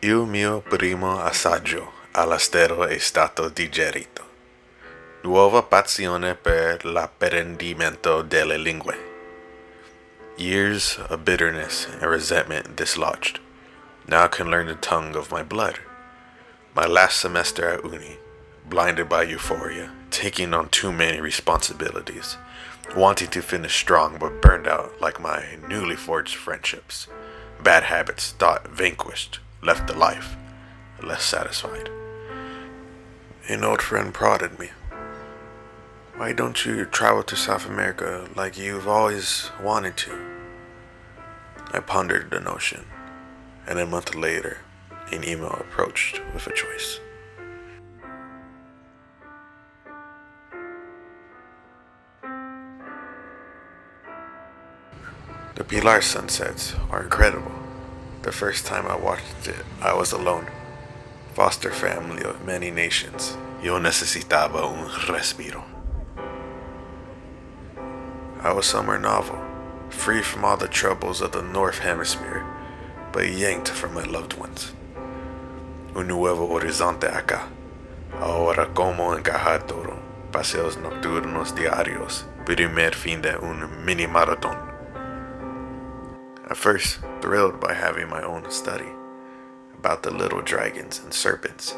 Il mio primo assaggio all'estero è stato digerito. Nuova passione per l'apprendimento delle lingue. Years of bitterness and resentment dislodged. Now I can learn the tongue of my blood. My last semester at uni, blinded by euphoria, taking on too many responsibilities, wanting to finish strong but burned out like my newly forged friendships. Bad habits thought vanquished, left the life, less satisfied. An old friend prodded me. Why don't you travel to South America like you've always wanted to? I pondered the notion, and a month later, an email approached with a choice. The Pilar sunsets are incredible. The first time I watched it, I was alone. Foster family of many nations. Yo necesitaba un respiro. I was somewhere novel, free from all the troubles of the North Hemisphere, but yanked from my loved ones. Un nuevo horizonte acá. Ahora como encajar todo. Paseos nocturnos diarios. Primer fin de un mini maratón. At first, thrilled by having my own study about the little dragons and serpents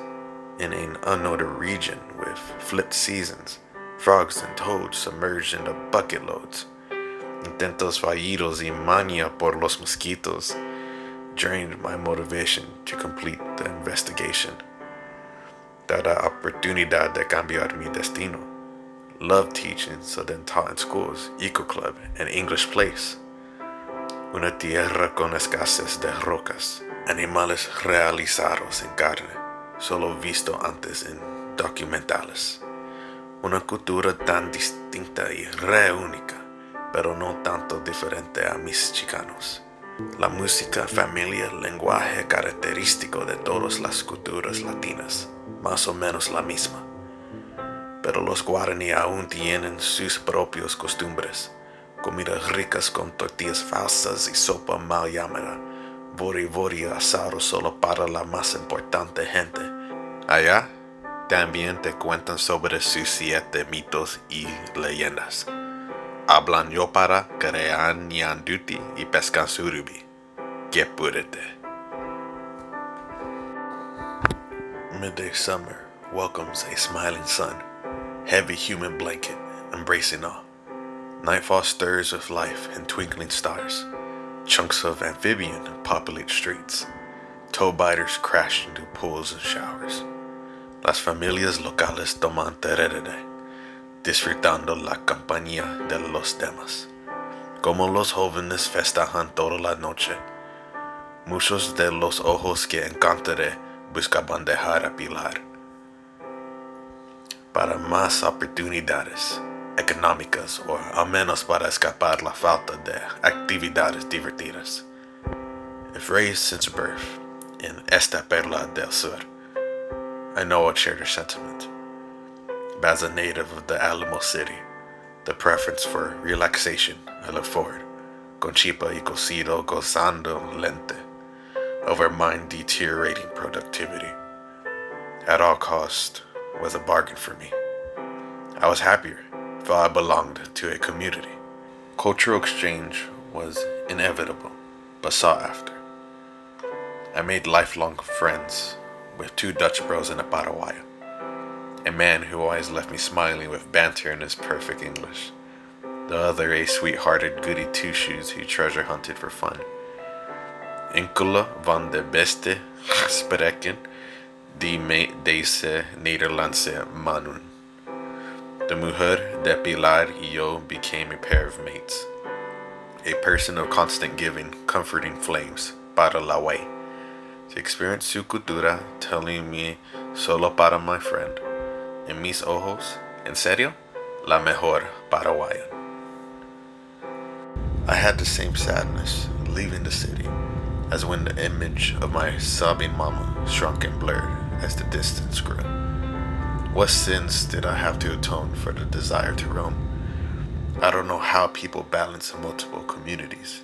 in an unknown region with flipped seasons, frogs and toads submerged into bucket loads, intentos fallidos y mania por los mosquitos drained my motivation to complete the investigation. Dada oportunidad de cambiar mi destino. Loved teaching, so then taught in schools, eco club, and English place. Una tierra con escasez de rocas, animales realizados en carne, solo visto antes en documentales. Una cultura tan distinta y re única, pero no tanto diferente a mis chicanos. La música, familia, lenguaje característico de todas las culturas latinas, más o menos la misma. Pero los guaraní aún tienen sus propios costumbres. Comidas ricas con tortillas falsas y sopa mal llamada. Bori bori asado solo para la más importante gente. Allá también te cuentan sobre sus 7 mitos y leyendas. Hablan yo para crean ñanduti y pescan surubi. Kchiporros. Midday summer welcomes a smiling sun, heavy human blanket embracing all. Nightfall stirs with life and twinkling stars. Chunks of amphibian populate streets. Toe biters crash into pools and showers. Las familias locales toman tereré, disfrutando la compañía de los demás. Como los jóvenes festejan toda la noche, muchos de los ojos que encontraré buscaban dejar a Pilar. Para más oportunidades económicas o al menos para escapar la falta de actividades divertidas. If raised since birth in esta perla del sur, I know I'll share their sentiment. But as a native of the Alamo City, the preference for relaxation I look forward, con chipa y cocido gozando lente, over mind deteriorating productivity. At all cost was a bargain for me. I was happier, felt I belonged to a community. Cultural exchange was inevitable, but sought after. I made lifelong friends with 2 Dutch bros and a Paraguayo. A man who always left me smiling with banter in his perfect English. The other a sweet-hearted goody two-shoes who treasure hunted for fun. Enkele van de beste gesprekken die met deze Nederlandse mannen. The mujer de Pilar y yo became a pair of mates. A person of constant giving, comforting flames, para la way. To experience su cultura, telling me solo para my friend. En mis ojos, en serio, la mejor paraguaya. I had the same sadness leaving the city as when the image of my sobbing mama shrunk and blurred as the distance grew. What sins did I have to atone for the desire to roam? I don't know how people balance multiple communities,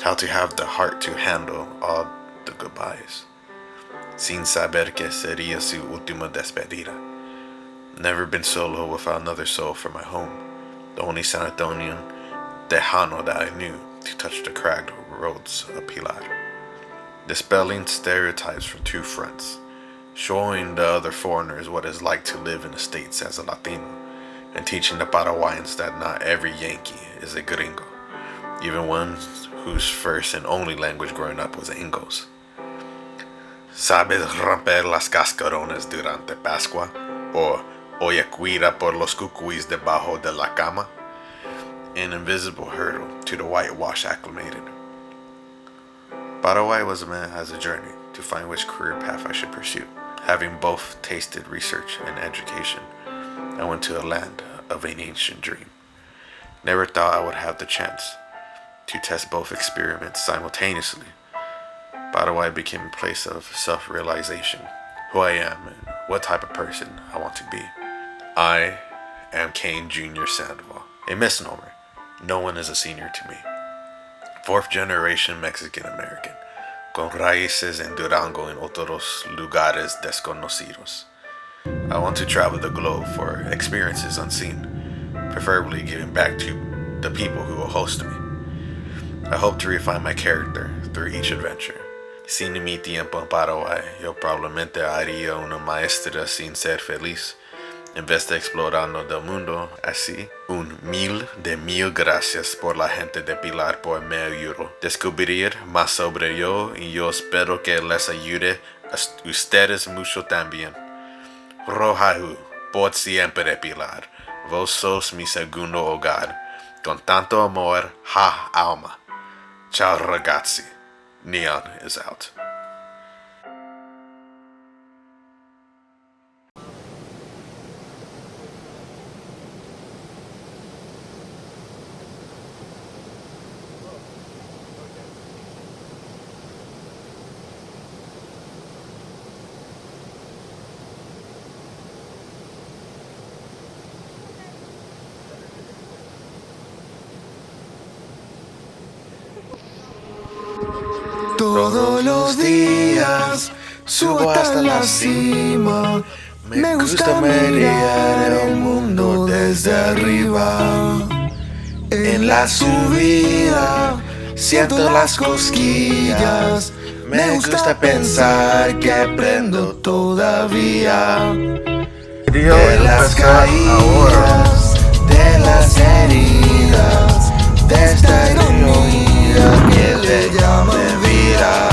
how to have the heart to handle all the goodbyes. sin saber que sería su última despedida. Never been solo without another soul for my home, the only San Antonian Tejano that I knew to touch the cragged roads of Pilar. Dispelling stereotypes from two fronts, showing the other foreigners what it's like to live in the States as a Latino, and teaching the Paraguayans that not every Yankee is a gringo, even ones whose first and only language growing up was Ingos. ¿Sabes romper las cascarones durante Pascua? ¿O oye cuida por los cucuis debajo de la cama? An invisible hurdle to the whitewash acclimated. Paraguay was meant as a journey to find which career path I should pursue. Having both tasted research and education, I went to a land of an ancient dream. Never thought I would have the chance to test both experiments simultaneously. Paraguay became a place of self-realization, who I am and what type of person I want to be. I am Kane Jr. Sandoval, a misnomer. No one is a senior to me. Fourth generation Mexican American, con raíces en Durango and otros lugares desconocidos. I want to travel the globe for experiences unseen, preferably giving back to the people who will host me. I hope to refine my character through each adventure. Sin mi tiempo en Paraguay, yo probablemente haría una maestría sin ser feliz. En vez de explorando del mundo así, mil gracias por la gente de Pilar por me ayudó. Descubrir más sobre yo y yo espero que les ayude a ustedes mucho también. Rojahu, por siempre Pilar, vos sos mi segundo hogar. Con tanto amor, ha alma. Ciao ragazzi, Neon is out. Todos los días subo hasta la cima. Me gusta mirar el mundo desde arriba. En la subida siento las cosquillas. Me gusta pensar que aprendo todavía. De las caídas, de las heridas, de esta ironía que le llaman vida.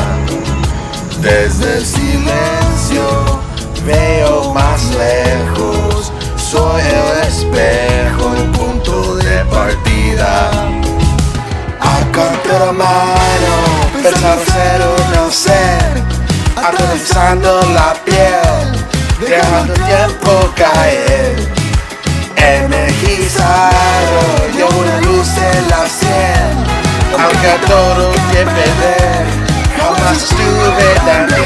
Desde el silencio veo más lejos, soy el espejo, el punto de partida. Acorto la mano, pensando ser o no ser, atravesando la piel, dejando el tiempo caer. Energizado, yo una luz en la sien, aunque todo que perder, jamás estuve tan bien.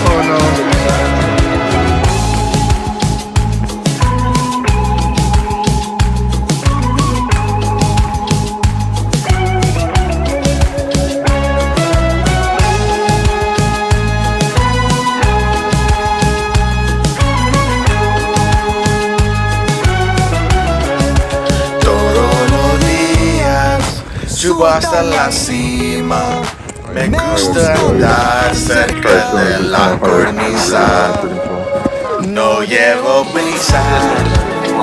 Oh no. Subo hasta la cima, me gusta andar cerca de la cornisa. No llevo prisa,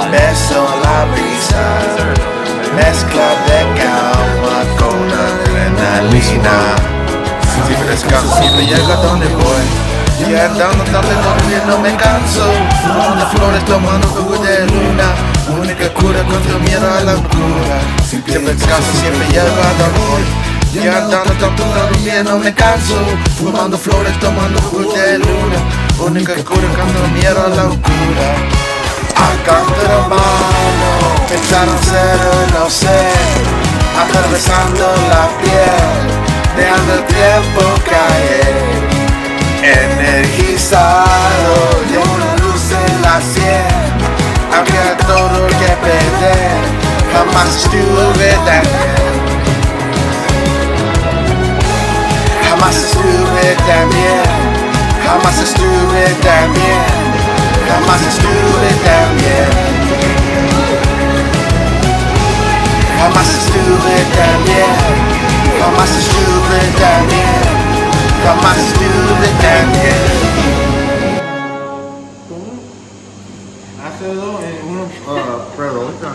beso la brisa, mezcla de calma con adrenalina. Siempre descanso, siempre llego a donde voy, y andando donde no me canso. Fumando flores, tomando jugo de luna, única cura contra el miedo a la locura. Siempre descanso, siempre llego a donde voy, y andando donde no me canso. Fumando flores, tomando jugo de luna, única cura contra el miedo a la locura. Acanto la mano, pensando ser o no ser, atravesando la piel, dejando el tiempo caer. Energizado, llevo una luz en la sien, aunque todo que perder, jamás estuve tan bien. Jamás estuve tan bien, Jamás estuve tan bien. Jamás estuve tan bien. Jamás estuve tan bien. Jamás estuve tan bien. Jamás estuve tan bien. Hazlo en una pregunta.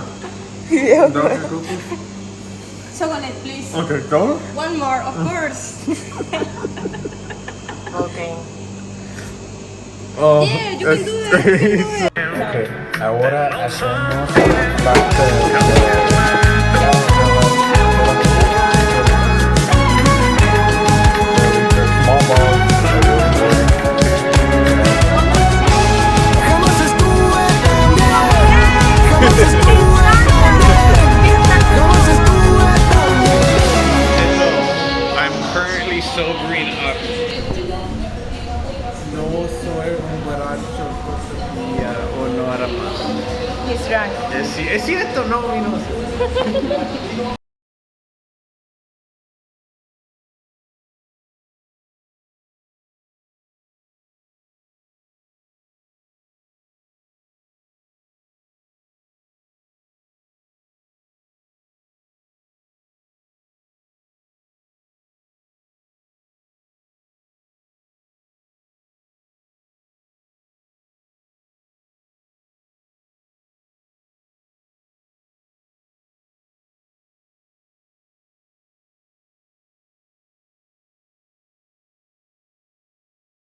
Chocolate, please. Okay, ¿cómo? One more, of course. Okay. Yeah, you can do it. Okay, ahora hacemos parte de I'm currently sobering up. no soy un borracho todavía o no hará más. He's drunk. Es cierto, no, no.